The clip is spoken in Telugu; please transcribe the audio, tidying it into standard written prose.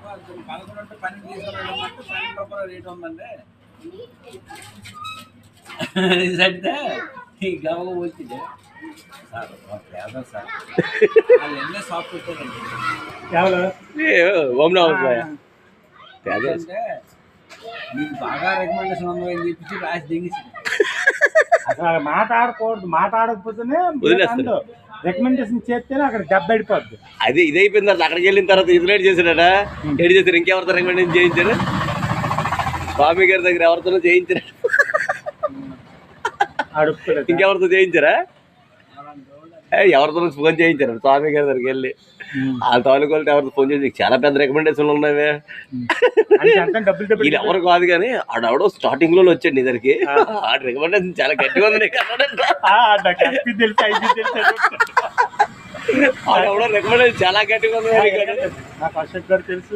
11 అంటే 12 తీసుకురావడం 12 రూపాయల రేట్ ఉందండి. అంటే ఈ గమకం వచ్చింది సార్ పేద సార్ వాళ్ళు ఎన్నో షాప్ పెట్టారండి. అంటే మీకు బాగా రికమెండేషన్ ఉందని చెప్పి రాసి దిగించింది. అసలు మాట్లాడకపోతేనే రికమెండేషన్ చేస్తేనే అక్కడ దెబ్బ పడిపోద్ది. అది ఇది అయిపోయింది. అక్కడికి వెళ్ళిన తర్వాత ఇదిలేట్ చేశాడట. ఏడు చేశారు, ఇంకెవరితో రికమెండేషన్ చేయించారు? స్వామి గారి దగ్గర ఎవరితోనో చేయించారు, ఇంకెవరితో చేయించారా? ఎవరితో ఫోన్ చేయించారు స్వామి గారి దగ్గరికి వెళ్ళి. ఆ తాలూకాలతో ఎవరితో ఫోన్ చేసి చాలా పెద్ద రికమెండేషన్లు ఉన్నావే. ఇది ఎవరు కాదు కానీ ఆడెవడో స్టార్టింగ్ లో వచ్చాడు నీ దగ్గరికి. ఆ రికమెండేషన్ చాలా గట్టిగా ఉంది. ఆడెవడో రికమెండేషన్ చాలా గట్టిగా ఉంది. తెలుసు.